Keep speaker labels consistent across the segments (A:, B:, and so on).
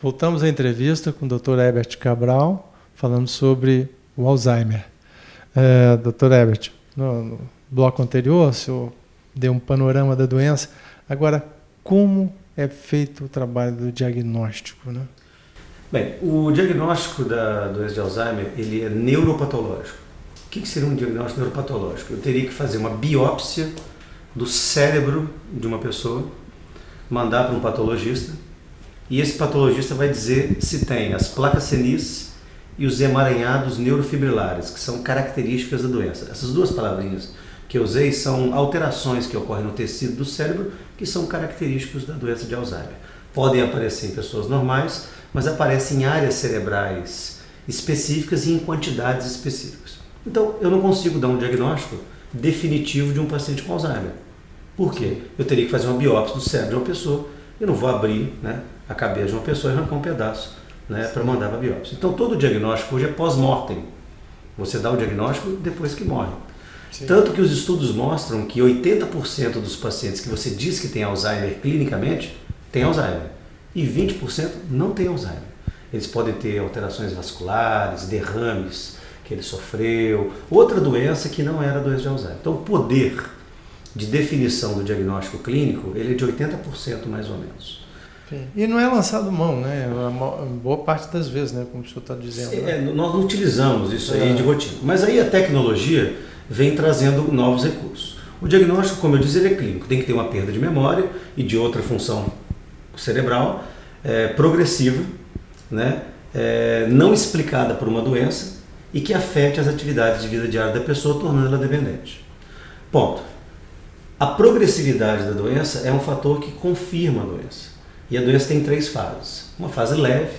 A: Voltamos à entrevista com o Dr. Herbert Cabral, falando sobre o Alzheimer. Dr. Herbert, no bloco anterior, o senhor deu um panorama da doença. Agora, como é feito o trabalho do diagnóstico, né?
B: Bem, o diagnóstico da doença de Alzheimer, ele é neuropatológico. O que seria um diagnóstico neuropatológico? Eu teria que fazer uma biópsia do cérebro de uma pessoa, mandar para um patologista, e esse patologista vai dizer se tem as placas senis e os emaranhados neurofibrilares, que são características da doença. Essas duas palavrinhas que eu usei são alterações que ocorrem no tecido do cérebro, que são característicos da doença de Alzheimer. Podem aparecer em pessoas normais, mas aparecem em áreas cerebrais específicas e em quantidades específicas. Então, eu não consigo dar um diagnóstico definitivo de um paciente com Alzheimer. Por quê? Eu teria que fazer uma biópsia do cérebro de uma pessoa. Eu não vou abrir, né, a cabeça de uma pessoa e arrancar um pedaço, né, para mandar para a biópsia. Então, todo o diagnóstico hoje é pós-mortem. Você dá o diagnóstico depois que morre. Sim. Tanto que os estudos mostram que 80% dos pacientes que você diz que tem Alzheimer clinicamente, tem Alzheimer. E 20% não tem Alzheimer. Eles podem ter alterações vasculares, derrames que ele sofreu, outra doença que não era doença de Alzheimer. Então, o poder de definição do diagnóstico clínico, ele é de 80% mais ou menos.
A: Sim. E não é lançado mão, né? Boa parte das vezes, né? Como o senhor está dizendo.
B: Né? Nós não utilizamos isso aí de rotina. Mas aí a tecnologia vem trazendo novos recursos. O diagnóstico, como eu disse, ele é clínico. Tem que ter uma perda de memória e de outra função cerebral progressiva, né? Não explicada por uma doença e que afete as atividades de vida diária da pessoa, tornando ela dependente. Ponto. A progressividade da doença é um fator que confirma a doença. E a doença tem 3 fases. Uma fase leve,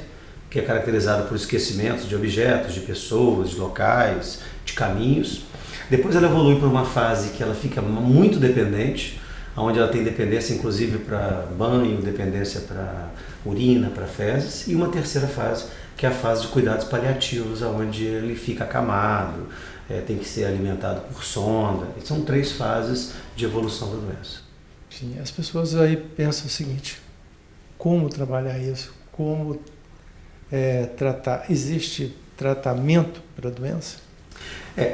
B: que é caracterizada por esquecimentos de objetos, de pessoas, de locais, de caminhos. Depois ela evolui para uma fase que ela fica muito dependente, onde ela tem dependência inclusive para banho, dependência para urina, para fezes. E uma terceira fase, que é a fase de cuidados paliativos, onde ele fica acamado, tem que ser alimentado por sonda. E são 3 fases de evolução da doença.
A: Sim, as pessoas aí pensam o seguinte: como trabalhar isso? Como tratar? Existe tratamento para a doença?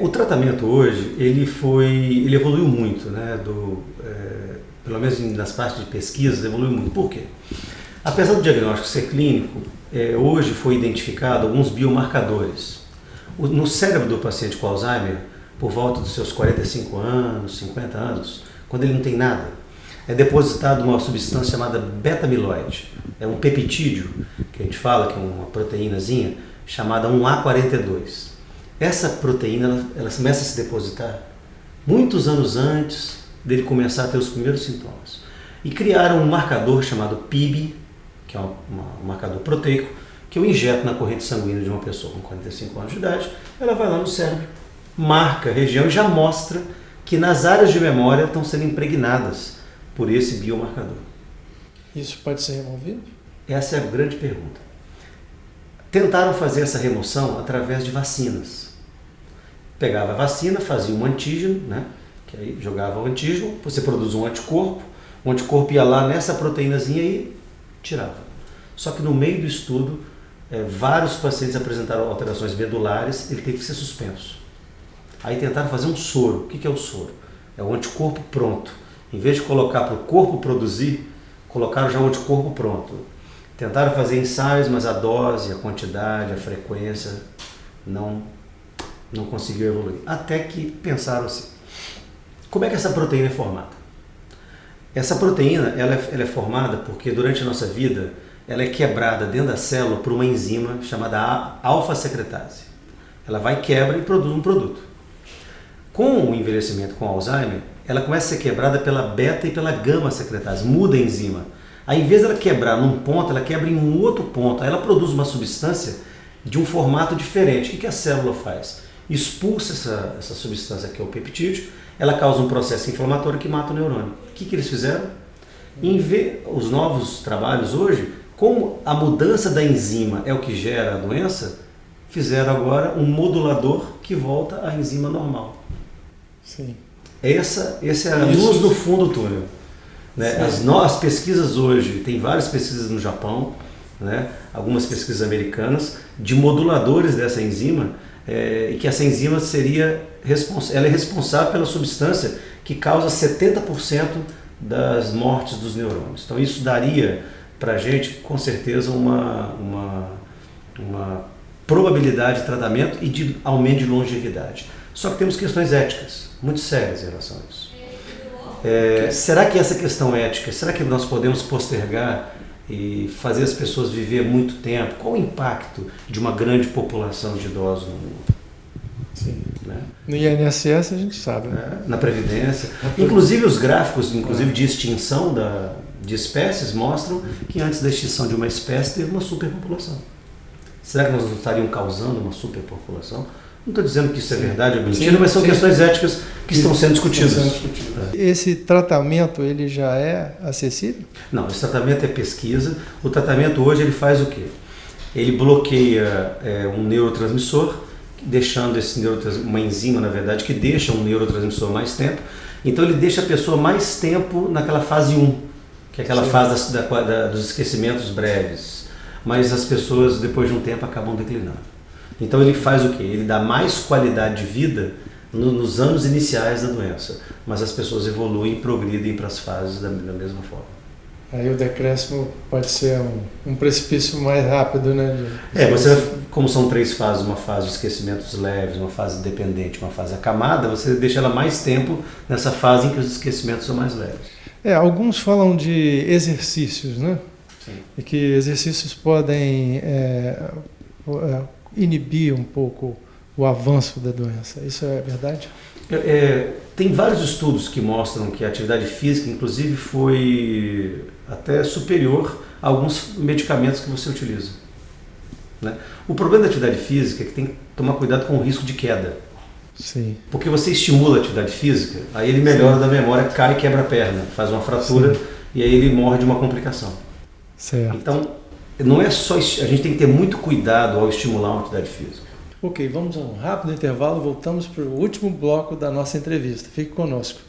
B: O tratamento hoje, ele evoluiu muito, né? Pelo menos nas partes de pesquisa, evoluiu muito. Por quê? Apesar do diagnóstico ser clínico, hoje foi identificado alguns biomarcadores. No cérebro do paciente com Alzheimer, por volta dos seus 45 anos, 50 anos, quando ele não tem nada, é depositado uma substância chamada beta-amiloide. É um peptídeo, que a gente fala que é uma proteínazinha, chamada 1A42. Essa proteína, ela começa a se depositar muitos anos antes dele começar a ter os primeiros sintomas. E criaram um marcador chamado PIB, que é um marcador proteico, que eu injeto na corrente sanguínea de uma pessoa com 45 anos de idade. Ela vai lá no cérebro, marca a região e já mostra que nas áreas de memória estão sendo impregnadas por esse biomarcador.
A: Isso pode ser removido?
B: Essa é a grande pergunta. Tentaram fazer essa remoção através de vacinas. Pegava a vacina, fazia um antígeno, né? Que aí jogava o antígeno, você produz um anticorpo, o anticorpo ia lá nessa proteínazinha e tirava. Só que no meio do estudo, vários pacientes apresentaram alterações medulares, ele teve que ser suspenso. Aí tentaram fazer um soro. O que é o soro? É o anticorpo pronto. Em vez de colocar para o corpo produzir, colocaram já o anticorpo pronto. Tentaram fazer ensaios, mas a dose, a quantidade, a frequência não conseguiu evoluir. Até que pensaram assim: como é que essa proteína é formada? Essa proteína ela é formada porque durante a nossa vida ela é quebrada dentro da célula por uma enzima chamada alfa-secretase. Ela vai, quebra e produz um produto. Com o envelhecimento com Alzheimer, ela começa a ser quebrada pela beta e pela gama-secretase, muda a enzima. Aí, em vez dela quebrar num ponto, ela quebra em um outro ponto. Aí ela produz uma substância de um formato diferente. O que a célula faz? Expulsa essa substância que é o peptídeo ela causa um processo inflamatório que mata o neurônio. O que eles fizeram? Os novos trabalhos hoje, como a mudança da enzima é o que gera a doença, fizeram agora um modulador que volta à enzima normal.
A: Sim.
B: Essa é a luz no fundo do túnel. Né? As pesquisas hoje, tem várias pesquisas no Japão, né? Algumas pesquisas americanas, de moduladores dessa enzima, e que essa enzima ela é responsável pela substância que causa 70% das mortes dos neurônios. Então isso daria para a gente, com certeza, uma probabilidade de tratamento e de aumento de longevidade. Só que temos questões éticas muito sérias em relação a isso. Será que essa questão ética, será que nós podemos postergar e fazer as pessoas viver muito tempo? Qual o impacto de uma grande população de idosos no mundo?
A: Sim.
B: Né?
A: No INSS a gente sabe, né?
B: Na Previdência. Inclusive os gráficos de extinção de espécies mostram que antes da extinção de uma espécie teve uma superpopulação. Será que nós não estaríamos causando uma superpopulação? Não estou dizendo que isso é verdade ou mentira, mas são questões éticas que estão sendo discutidas.
A: Esse tratamento, ele já é acessível?
B: Não, esse tratamento é pesquisa. O tratamento hoje ele faz o quê? Ele bloqueia um neurotransmissor, deixando uma enzima, na verdade, que deixa um neurotransmissor mais tempo. Então ele deixa a pessoa mais tempo naquela fase 1, que é aquela fase dos esquecimentos breves. Mas as pessoas, depois de um tempo, acabam declinando. Então ele faz o quê? Ele dá mais qualidade de vida nos anos iniciais da doença, mas as pessoas evoluem e progridem para as fases da mesma forma.
A: Aí o decréscimo pode ser um precipício mais rápido, né?
B: Como são 3 fases, uma fase de esquecimentos leves, uma fase dependente, uma fase acamada, você deixa ela mais tempo nessa fase em que os esquecimentos são mais leves.
A: Alguns falam de exercícios, né?
B: Sim.
A: E que exercícios podem inibir um pouco o avanço da doença. Isso é verdade?
B: Tem vários estudos que mostram que a atividade física, inclusive, foi até superior a alguns medicamentos que você utiliza. Né? O problema da atividade física é que tem que tomar cuidado com o risco de queda.
A: Sim.
B: Porque você estimula a atividade física, aí ele melhora da memória, cai e quebra a perna, faz uma fratura. Sim. E aí ele morre de uma complicação.
A: Certo.
B: Então, não é só, a gente tem que ter muito cuidado ao estimular uma atividade física.
A: Ok, vamos a um rápido intervalo, voltamos para o último bloco da nossa entrevista. Fique conosco.